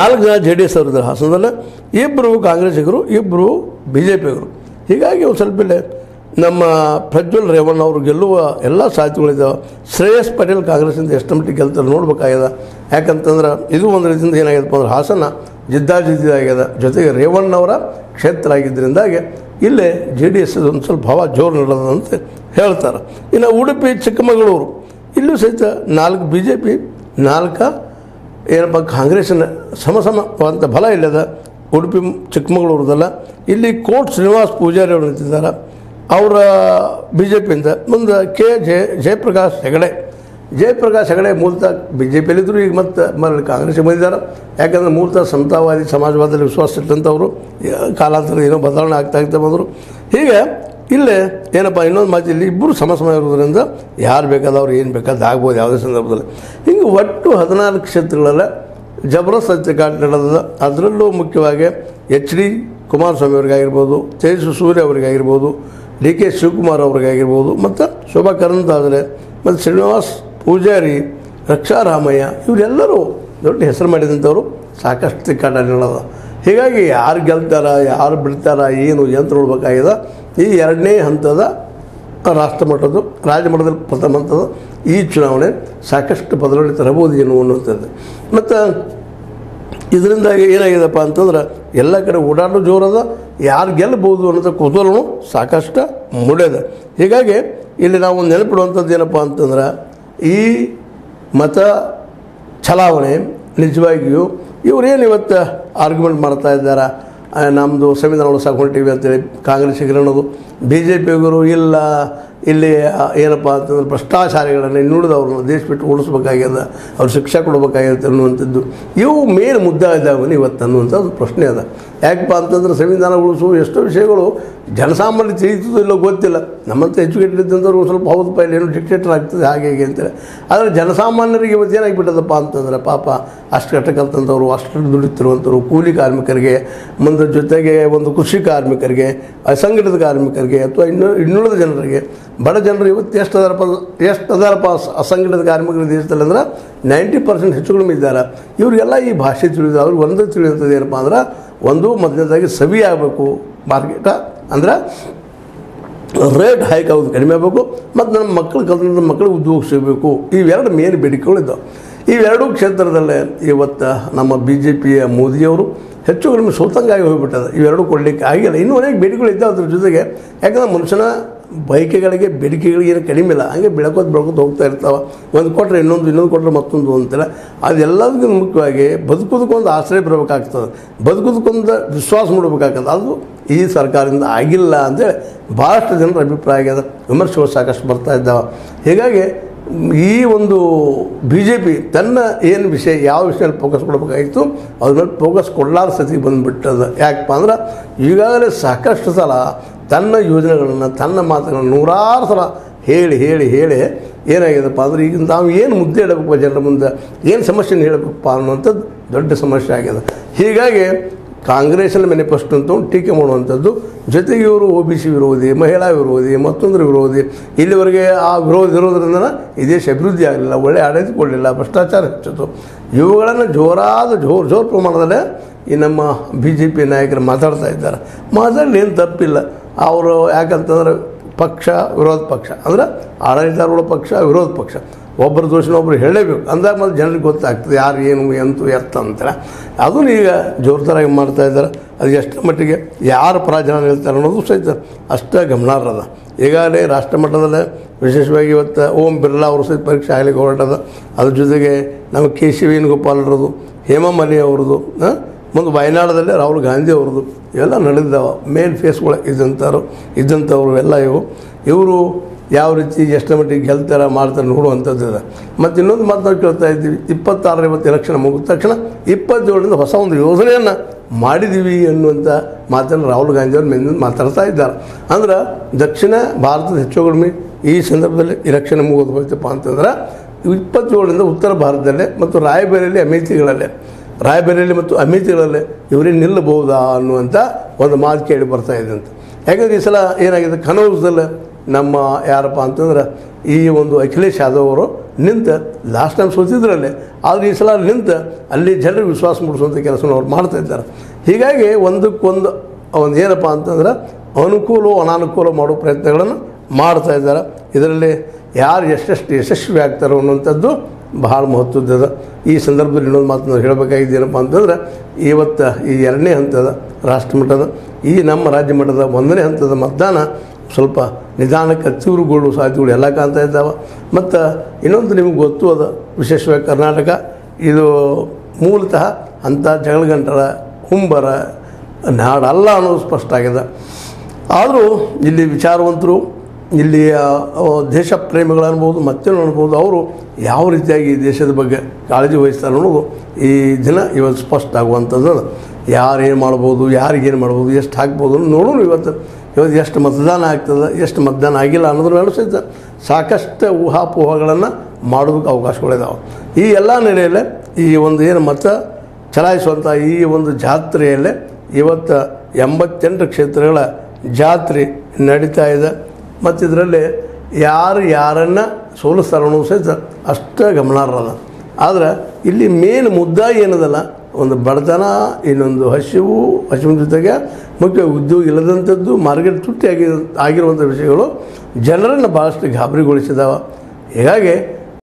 4 ಜನ J D S ಅವರಿದ್ದಾರೆ ಹಾಸನದಲ್ಲಿ, ಇಬ್ಬರು ಕಾಂಗ್ರೆಸ್ಸಿಗರು, ಇಬ್ಬರು ಬಿ ಜೆ ಪಿಗರು. ಹೀಗಾಗಿ ಒಂದು ಸ್ವಲ್ಪ ಇಲ್ಲಿ ನಮ್ಮ ಪ್ರಜ್ವಲ್ ರೇವಣ್ಣ ಅವರು ಗೆಲ್ಲುವ ಎಲ್ಲ ಸಾಧ್ಯತೆಗಳಿದ್ದಾವೆ. ಶ್ರೇಯಸ್ ಪಟೇಲ್ ಕಾಂಗ್ರೆಸ್ಸಿಂದ ಎಷ್ಟು ಮಟ್ಟಿಗೆ ಗೆಲ್ತಾರೆ ನೋಡ್ಬೇಕಾಗ್ಯದ. ಯಾಕಂತಂದ್ರೆ ಇದು ಒಂದು ರೀತಿಯಿಂದ ಏನಾಗಿದೆಪ್ಪ ಅಂದ್ರೆ ಹಾಸನ ಜಿದ್ದಾಜಿದ್ದಾಗ್ಯದ. ಜೊತೆಗೆ ರೇವಣ್ಣವರ ಕ್ಷೇತ್ರ ಆಗಿದ್ದರಿಂದಾಗಿ ಇಲ್ಲೇ ಜೆ ಡಿ ಎಸ್ ಒಂದು ಸ್ವಲ್ಪ ಹವಾ ಜೋರು ನಡೆದಂತ ಹೇಳ್ತಾರೆ. ಇನ್ನು ಉಡುಪಿ ಚಿಕ್ಕಮಗಳೂರು ಇಲ್ಲೂ ಸಹಿತ 4 ಬಿ ಜೆ ಪಿ 4 ಏನಪ್ಪ ಕಾಂಗ್ರೆಸ್ಸಿನ ಸಮಸಮವಂತ ಬಲ ಇಲ್ಲದ. ಉಡುಪಿ ಚಿಕ್ಕಮಗಳೂರದಲ್ಲ, ಇಲ್ಲಿ ಕೋಟ್ ಶ್ರೀನಿವಾಸ್ ಪೂಜಾರಿ ಅವರು ನಿಂತಿದ್ದಾರೆ. ಅವರ ಬಿ ಜೆ ಪಿಯಿಂದ ಮುಂದೆ ಜಯಪ್ರಕಾಶ್ ಹೆಗಡೆ ಮೂಲತಃ ಬಿ ಜೆ ಪಿಯಲ್ಲಿದ್ದರು, ಈಗ ಮತ್ತೆ ಮರಳಿ ಕಾಂಗ್ರೆಸ್ಗೆ ಬಂದಿದ್ದಾರೆ. ಯಾಕಂದರೆ ಮೂಲತಃ ಸಮತಾವಾದಿ ಸಮಾಜವಾದದಲ್ಲಿ ವಿಶ್ವಾಸ ಇಟ್ಟಂಥವ್ರು ಕಾಲಾಂತರ ಏನೋ ಬದಲಾವಣೆ ಆಗ್ತಾ ಬಂದರು. ಹೀಗೆ ಇಲ್ಲೇ ಏನಪ್ಪ ಇನ್ನೊಂದು ಮಾತು, ಇಲ್ಲಿ ಇಬ್ಬರು ಸಮ ಇರೋದ್ರಿಂದ ಯಾರು ಬೇಕಾದವ್ರು ಏನು ಬೇಕಾದ ಆಗ್ಬೋದು ಯಾವುದೇ ಸಂದರ್ಭದಲ್ಲಿ. ಹಿಂಗೆ ಒಟ್ಟು 14 ಕ್ಷೇತ್ರಗಳಲ್ಲೇ ಜಬರ್ದಸ್ತ್ ಅತ್ಯಾಚಾರ ನಡೆದ. ಅದರಲ್ಲೂ ಮುಖ್ಯವಾಗಿ H D Kumaraswamy ಅವರಿಗಾಗಿರ್ಬೋದು, Tejasvi Surya ಅವರಿಗಾಗಿರ್ಬೋದು, D K Shivakumar ಅವರಿಗಾಗಿರ್ಬೋದು, ಮತ್ತು ಶೋಭಾ ಕರಂದ್ಲಾಜೆ ಮತ್ತು ಶ್ರೀನಿವಾಸ್ ಪೂಜಾರಿ, ರಕ್ಷಾರಾಮಯ್ಯ ಇವರೆಲ್ಲರೂ ದೊಡ್ಡ ಹೆಸರು ಮಾಡಿದಂಥವ್ರು. ಸಾಕಷ್ಟು ತಿಕ್ಕಾಟ ನಡೆದ. ಹೀಗಾಗಿ ಯಾರು ಗೆಲ್ತಾರ ಯಾರು ಬಿಡ್ತಾರ ಏನು ಯಂತ್ರ ನೋಡ್ಬೇಕಾಗಿದೆ. ಈ 2ನೇ ಹಂತದ ರಾಷ್ಟ್ರಮಟ್ಟದ್ದು, ರಾಜ್ಯಮಟ್ಟದಲ್ಲಿ ಪ್ರಥಮ ಹಂತದ ಈ ಚುನಾವಣೆ ಸಾಕಷ್ಟು ಬದಲಾವಣೆ ತರಬಹುದು ಏನು ಅನ್ನುವಂಥದ್ದು. ಮತ್ತು ಇದರಿಂದಾಗಿ ಏನಾಗಿದೆಪ್ಪ ಅಂತಂದ್ರೆ ಎಲ್ಲ ಕಡೆ ಓಡಾಡೋ ಜೋರದ, ಯಾರು ಗೆಲ್ಲಬಹುದು ಅನ್ನೋದು ಕುತೂಹಲನೂ ಸಾಕಷ್ಟು ಮೂಡಿದೆ. ಹೀಗಾಗಿ ಇಲ್ಲಿ ನಾವು ನೆನಪಿಡುವಂಥದ್ದು ಏನಪ್ಪ ಅಂತಂದ್ರೆ ಈ ಮತ ಚಲಾವಣೆ ನಿಜವಾಗಿಯೂ ಇವರೇನು ಇವತ್ತು ಆರ್ಗ್ಯುಮೆಂಟ್ ಮಾಡ್ತಾ ಇದ್ದಾರೆ, ನಮ್ಮದು ಸಂವಿಧಾನ ಉಳಿಸಕ್ಕೆ ಹೊಂಟೀವಿ ಅಂತೇಳಿ ಕಾಂಗ್ರೆಸ್ಸಿಗರು ಅನ್ನೋದು, ಬಿ ಜೆ ಪಿಗರು ಇಲ್ಲ ಇಲ್ಲಿ ಏನಪ್ಪ ಅಂತಂದ್ರೆ ಭ್ರಷ್ಟಾಚಾರಿಗಳನ್ನು ಇನ್ನುಳಿದವ್ರನ್ನ ದೇಶ ಬಿಟ್ಟು ಉಳಿಸ್ಬೇಕಾಗ್ಯದ, ಅವ್ರು ಶಿಕ್ಷೆ ಕೊಡಬೇಕಾಗ್ಯದ ಅನ್ನುವಂಥದ್ದು ಇವು ಮೇನ್ ಮುದ್ದೆ ಇದ್ದಾವೆ ಇವತ್ತು ಅನ್ನುವಂಥ ಒಂದು ಪ್ರಶ್ನೆ ಅದ. ಯಾಕಪ್ಪ ಅಂತಂದ್ರೆ ಸಂವಿಧಾನ ಉಳಿಸುವ ಎಷ್ಟೋ ವಿಷಯಗಳು ಜನಸಾಮಾನ್ಯ ತಿಳಿಯುತ್ತದೋ ಇಲ್ಲೋ ಗೊತ್ತಿಲ್ಲ. ನಮ್ಮಂತ ಎಜುಕೇಟೆಡ್ ಇದ್ದಂಥವ್ರು ಸ್ವಲ್ಪ ಹೌದಪ್ಪ ಇಲ್ಲಿ ಏನೋ ಡಿಕ್ಟೇಟರ್ ಆಗ್ತದೆ ಹಾಗೆ ಹೀಗೆ ಅಂತೇಳಿ. ಆದರೆ ಜನಸಾಮಾನ್ಯರಿಗೆ ಇವತ್ತು ಏನಾಗಿಬಿಟ್ಟದಪ್ಪ ಅಂತಂದ್ರೆ ಪಾಪ ಅಷ್ಟು ಕಷ್ಟ ಕಲ್ತಂಥವ್ರು, ಅಷ್ಟು ದುಡಿತಿರುವಂಥವ್ರು, ಕೂಲಿ ಕಾರ್ಮಿಕರಿಗೆ, ಮುಂದೆ ಜೊತೆಗೆ ಒಂದು ಕೃಷಿ ಕಾರ್ಮಿಕರಿಗೆ, ಅಸಂಘಟಿತ ಕಾರ್ಮಿಕರಿಗೆ ಅಥವಾ ಇನ್ನುಳಿದ ಜನರಿಗೆ, ಬಡ ಜನರು ಇವತ್ತು ಎಷ್ಟು ಅದಾರಪ್ಪ ಅಸಂಘಟಿತ ಕಾರ್ಮಿಕರ ದೇಶದಲ್ಲಿ ಅಂದ್ರೆ 90% ಹೆಚ್ಚು ಕಡಿಮೆ ಇದ್ದಾರೆ. ಇವರಿಗೆಲ್ಲ ಈ ಭಾಷೆ ತಿಳಿದು ಅವ್ರಿಗೆ ಒಂದೇ ತಿಳಿಯುವಂಥದ್ದು ಏನಪ್ಪ ಅಂದ್ರೆ, ಒಂದು ಮೊದಲನೇದಾಗಿ ಸವಿ ಆಗಬೇಕು ಮಾರ್ಕೆಟ, ಅಂದ್ರೆ ರೇಟ್ ಹೈಕ್ ಆಗೋದು ಕಡಿಮೆ ಆಗಬೇಕು, ಮತ್ತು ನಮ್ಮ ಮಕ್ಕಳು ಕಲ್ತ ಮಕ್ಕಳಿಗೆ ಉದ್ಯೋಗ ಸಿಗಬೇಕು. ಇವೆರಡು ಮೇನ್ ಬೇಡಿಕೆಗಳಿದ್ದಾವೆ. ಇವೆರಡೂ ಕ್ಷೇತ್ರದಲ್ಲೇ ಇವತ್ತು ನಮ್ಮ ಬಿ ಜೆ ಪಿಯ ಮೋದಿಯವರು ಹೆಚ್ಚು ಕಡಿಮೆ ಸೋತಂಗಾಗಿ ಹೋಗಿಬಿಟ್ಟದ. ಇವೆರಡೂ ಕೊಡಲಿಕ್ಕೆ ಆಗಿಲ್ಲ. ಇನ್ನೂ ಅನೇಕ ಬೇಡಿಕೆಗಳಿದ್ದಾವೆ ಅದ್ರ ಜೊತೆಗೆ. ಯಾಕಂದರೆ ಮನುಷ್ಯನ ಬಯಕೆಗಳಿಗೆ ಬೇಡಿಕೆಗಳಿಗೆ ಏನು ಕಡಿಮೆ ಇಲ್ಲ, ಹಂಗೆ ಬೆಳ್ಕೋತ ಹೋಗ್ತಾ ಇರ್ತಾವೆ. ಒಂದು ಕೊಟ್ಟರೆ ಇನ್ನೊಂದು ಕೊಟ್ಟರೆ ಮತ್ತೊಂದು ಅಂತಿಲ್ಲ. ಅದೆಲ್ಲದಕ್ಕಿಂತ ಮುಖ್ಯವಾಗಿ ಬದುಕೋದಕ್ಕೊಂದು ಆಶ್ರಯ ಬರಬೇಕಾಗ್ತದೆ, ಬದುಕೋದಕ್ಕೊಂದು ವಿಶ್ವಾಸ ಮೂಡಬೇಕಾಗ್ತದೆ. ಅದು ಈ ಸರ್ಕಾರದಿಂದ ಆಗಿಲ್ಲ ಅಂತೇಳಿ ಭಾಳಷ್ಟು ಜನರ ಅಭಿಪ್ರಾಯ ಆಗ್ಯದ. ವಿಮರ್ಶೆಗಳು ಸಾಕಷ್ಟು ಬರ್ತಾ ಇದ್ದಾವೆ. ಹೀಗಾಗಿ ಈ ಒಂದು ಬಿ ಜೆ ಪಿ ತನ್ನ ಏನು ವಿಷಯ ಯಾವ ವಿಷಯದಲ್ಲಿ ಫೋಕಸ್ ಕೊಡಬೇಕಾಗಿತ್ತು ಅದ್ರ ಮೇಲೆ ಫೋಕಸ್ ಕೊಡಲಾರ ಸ್ಥಿತಿಗೆ ಬಂದುಬಿಟ್ಟದ. ಯಾಕಪ್ಪ ಅಂದ್ರೆ ಈಗಾಗಲೇ ಸಾಕಷ್ಟು ಸಲ ತನ್ನ ಯೋಜನೆಗಳನ್ನು, ತನ್ನ ಮಾತುಗಳನ್ನು 100 ಸಲ ಹೇಳಿ ಏನಾಗಿದೆಪ್ಪ ಅಂದ್ರೆ ಈಗ ನಾವು ಏನು ಮುದ್ದೆ ಇಡಬೇಕು ಜನರ ಮುಂದೆ, ಏನು ಸಮಸ್ಯೆನ ಹೇಳಬೇಕಪ್ಪ ಅನ್ನುವಂಥದ್ದು ದೊಡ್ಡ ಸಮಸ್ಯೆ ಆಗಿದೆ. ಹೀಗಾಗಿ ಕಾಂಗ್ರೆಸ್ನ ಮ್ಯಾನಿಫೆಸ್ಟೋ ಅಂತ ಟೀಕೆ ಮಾಡುವಂಥದ್ದು, ಜೊತೆಗೆ ಇವರು ಒ ಬಿ ಸಿ ವಿರೋಧಿ, ಮಹಿಳಾ ವಿರೋಧಿ, ಮತ್ತೊಂದರ ವಿರೋಧಿ. ಇಲ್ಲಿವರೆಗೆ ಆ ವಿರೋಧ ಇರೋದ್ರಿಂದ ಈ ದೇಶ ಅಭಿವೃದ್ಧಿ ಆಗಲಿಲ್ಲ, ಒಳ್ಳೆ ಆಡಳಿತ ಕೊಡಲಿಲ್ಲ, ಭ್ರಷ್ಟಾಚಾರ ಹೆಚ್ಚಿತು. ಇವುಗಳನ್ನು ಜೋರು ಪ್ರಮಾಣದಲ್ಲೇ ಈ ನಮ್ಮ ಬಿ ಜೆ ಪಿ ನಾಯಕರು ಮಾತಾಡ್ತಾ ಇದ್ದಾರೆ. ಮಾತಾಡಲಿ ಏನು ತಪ್ಪಿಲ್ಲ. ಅವರು ಯಾಕಂತಂದ್ರೆ ಪಕ್ಷ ವಿರೋಧ ಪಕ್ಷ ಅಂದ್ರೆ ಆಡಳಿತಾರೂಢ ಪಕ್ಷ ವಿರೋಧ ಪಕ್ಷ, ಒಬ್ಬರ ದೋಷನ ಒಬ್ಬರು ಹೇಳಲೇಬೇಕು. ಅಂದಾಗ ಮತ್ತು ಜನರಿಗೆ ಗೊತ್ತಾಗ್ತದೆ ಯಾರು ಏನು ಎಂತು ಎತ್ತ ಅಂತಾರೆ. ಅದನ್ನು ಈಗ ಜೋರ್ದಾರಾಗಿ ಮಾಡ್ತಾಯಿದ್ದಾರೆ. ಅದು ಎಷ್ಟು ಮಟ್ಟಿಗೆ ಯಾರು ಪರ ಜನ ಹೇಳ್ತಾರೆ ಅನ್ನೋದು ಸಹಿತ ಅಷ್ಟೇ ಗಮನಾರ್ಹದ. ಈಗಾಗಲೇ ರಾಷ್ಟ್ರ ಮಟ್ಟದಲ್ಲೇ ವಿಶೇಷವಾಗಿ ಇವತ್ತು ಓಂ ಬಿರ್ಲಾ ಅವರು ಸಹಿತ ಪರೀಕ್ಷೆ ಆಗಲಿಕ್ಕೆ ಹೊರಟದ. ಅದ್ರ ಜೊತೆಗೆ ನಮ್ಮ ಕೆ ಸಿ ವೇಣುಗೋಪಾಲರದು, ಹೇಮಾಮಾಲಿನಿ ಅವ್ರದ್ದು, ಮುಂದೆ ವಯನಾಡದಲ್ಲೇ ರಾಹುಲ್ ಗಾಂಧಿ ಅವ್ರದ್ದು ಇವೆಲ್ಲ ನಡೆದಿದ್ದಾವೆ. ಮೇನ್ ಫೇಸ್ಗಳು ಇದ್ದಂಥವ್ರು ಎಲ್ಲ ಇವರು ಯಾವ ರೀತಿ ಎಷ್ಟು ಮಟ್ಟಿಗೆ ಗೆಲ್ತಾರೆ ಮಾಡ್ತಾರೆ ನೋಡುವಂಥದ್ದು ಇದೆ. ಮತ್ತು ಇನ್ನೊಂದು ಮಾತು ನಾವು ಕೇಳ್ತಾ ಇದ್ದೀವಿ, 26 ಎಲೆಕ್ಷನ್ ಮುಗಿದ ತಕ್ಷಣ 27ರಿಂದ ಹೊಸ ಒಂದು ಯೋಜನೆಯನ್ನು ಮಾಡಿದ್ದೀವಿ ಅನ್ನುವಂಥ ಮಾತನ್ನು ರಾಹುಲ್ ಗಾಂಧಿ ಅವರು ಮೇಲಿಂದ ಮಾತಾಡ್ತಾ ಇದ್ದಾರೆ. ಅಂದ್ರೆ ದಕ್ಷಿಣ ಭಾರತದ ಹೆಚ್ಚು ಕಡಿಮೆ ಈ ಸಂದರ್ಭದಲ್ಲಿ ಎಲೆಕ್ಷನ್ ಮುಗಿದು ಹೋಯ್ತಪ್ಪ ಅಂತಂದ್ರೆ 27ರಿಂದ ಉತ್ತರ ಭಾರತದಲ್ಲೇ ಮತ್ತು ರಾಯಬೇರಿಯಲ್ಲಿ ಮತ್ತು ಅಮೇಥಿಗಳಲ್ಲಿ ಇವರೇ ನಿಲ್ಲಬಹುದಾ ಅನ್ನುವಂಥ ಒಂದು ಮಾತು ಕೇಳಿ ಬರ್ತಾ ಇದೆ ಅಂತ. ಯಾಕಂದರೆ ಈ ಸಲ ಏನಾಗಿದೆ, ಕನೌಜ್ದಲ್ಲಿ ನಮ್ಮ ಯಾರಪ್ಪ ಅಂತಂದ್ರೆ ಈ ಒಂದು ಅಖಿಲೇಶ್ ಯಾದವ್ ಅವರು ನಿಂತು ಲಾಸ್ಟ್ ಟೈಮ್ ಸೋತಿದ್ರಲ್ಲೇ, ಆದರೆ ಈ ಸಲ ನಿಂತು ಅಲ್ಲಿ ಜನರಿಗೆ ವಿಶ್ವಾಸ ಮೂಡಿಸುವಂಥ ಕೆಲಸವನ್ನು ಅವ್ರು ಮಾಡ್ತಾ ಇದ್ದಾರೆ. ಹೀಗಾಗಿ ಒಂದಕ್ಕೊಂದು ಒಂದು ಏನಪ್ಪ ಅಂತಂದ್ರೆ ಅನುಕೂಲ ಅನಾನುಕೂಲ ಮಾಡೋ ಪ್ರಯತ್ನಗಳನ್ನು ಮಾಡ್ತಾ ಇದ್ದಾರೆ. ಇದರಲ್ಲಿ ಯಾರು ಎಷ್ಟೆಷ್ಟು ಯಶಸ್ವಿ ಆಗ್ತಾರೋ ಅನ್ನುವಂಥದ್ದು ಬಹಳ ಮಹತ್ವದ. ಈ ಸಂದರ್ಭದಲ್ಲಿ ಇನ್ನೊಂದು ಮಾತನ್ನು ಹೇಳಬೇಕಾಗಿದ್ದು ಏನಪ್ಪ ಅಂತಂದ್ರೆ, ಇವತ್ತು ಈ 2ನೇ ಹಂತದ ರಾಷ್ಟ್ರ ಮಟ್ಟದ ಈ ನಮ್ಮ ರಾಜ್ಯ ಮಟ್ಟದ 1ನೇ ಹಂತದ ಮತದಾನ ಸ್ವಲ್ಪ ನಿಧಾನಕ್ಕೆ ತೀವ್ರಗೊಳ್ಳುವ ಸಾಧ್ಯತೆಗಳು ಎಲ್ಲ ಕಾಣ್ತಾ ಇದ್ದಾವೆ. ಮತ್ತು ಇನ್ನೊಂದು ನಿಮಗೆ ಗೊತ್ತು ಅದ, ವಿಶೇಷವಾಗಿ ಕರ್ನಾಟಕ ಇದು ಮೂಲತಃ ಅಂಥ ಜಗಳಗಂಟರ ಹುಂಬರ ನಾಡಲ್ಲ ಅನ್ನೋದು ಸ್ಪಷ್ಟ ಆಗಿದೆ. ಆದರೂ ಇಲ್ಲಿ ವಿಚಾರವಂತರು, ಇಲ್ಲಿ ದೇಶ ಪ್ರೇಮಿಗಳು ಅನ್ಬೋದು, ಮತ್ತೇನು ಅನ್ಬೋದು, ಅವರು ಯಾವ ರೀತಿಯಾಗಿ ಈ ದೇಶದ ಬಗ್ಗೆ ಕಾಳಜಿ ವಹಿಸ್ತಾರೆ ಅನ್ನೋದು ಈ ದಿನ ಇವತ್ತು ಸ್ಪಷ್ಟ ಆಗುವಂಥದ್ದು. ಯಾರೇನು ಮಾಡ್ಬೋದು, ಯಾರಿಗೇನು ಮಾಡ್ಬೋದು, ಎಷ್ಟು ಹಾಕ್ಬೋದು ನೋಡೋಣ. ಇವತ್ತು ಎಷ್ಟು ಮತದಾನ ಆಗ್ತದೆ, ಎಷ್ಟು ಮತದಾನ ಆಗಿಲ್ಲ ಅನ್ನೋದ್ರ ಮೇಲೆ ಸಹಿತ ಸಾಕಷ್ಟು ಊಹಾಪೋಹಗಳನ್ನು ಮಾಡೋದಕ್ಕೆ ಅವಕಾಶಗಳಿದ್ದಾವೆ. ಈ ಎಲ್ಲ ನೆಲೆಯಲ್ಲೇ ಈ ಒಂದು ಏನು ಮತ ಚಲಾಯಿಸುವಂಥ ಈ ಒಂದು ಜಾತ್ರೆಯಲ್ಲೇ ಇವತ್ತು 88 ಕ್ಷೇತ್ರಗಳ ಜಾತ್ರೆ ನಡೀತಾ ಇದೆ. ಮತ್ತು ಇದರಲ್ಲಿ ಯಾರನ್ನು ಸೋಲಿಸ್ತಾರೆ ಅನ್ನೋದು ಸಹಿತ ಅಷ್ಟೇ ಗಮನಾರ್ಹಲ್ಲ. ಆದರೆ ಇಲ್ಲಿ ಮೇನ್ ಮುದ್ದ ಏನದಲ್ಲ, ಒಂದು ಬಡತನ, ಇನ್ನೊಂದು ಹಸಿವಿನ ಜೊತೆಗೆ ಮುಖ್ಯ ಉದ್ಯೋಗ ಇಲ್ಲದಂಥದ್ದು, ಮಾರ್ಕೆಟ್ ತುಟ್ಟಿ ಆಗಿರುವಂಥ ವಿಷಯಗಳು ಜನರನ್ನು ಭಾಳಷ್ಟು ಗಾಬರಿಗೊಳಿಸಿದಾವೆ. ಹೀಗಾಗಿ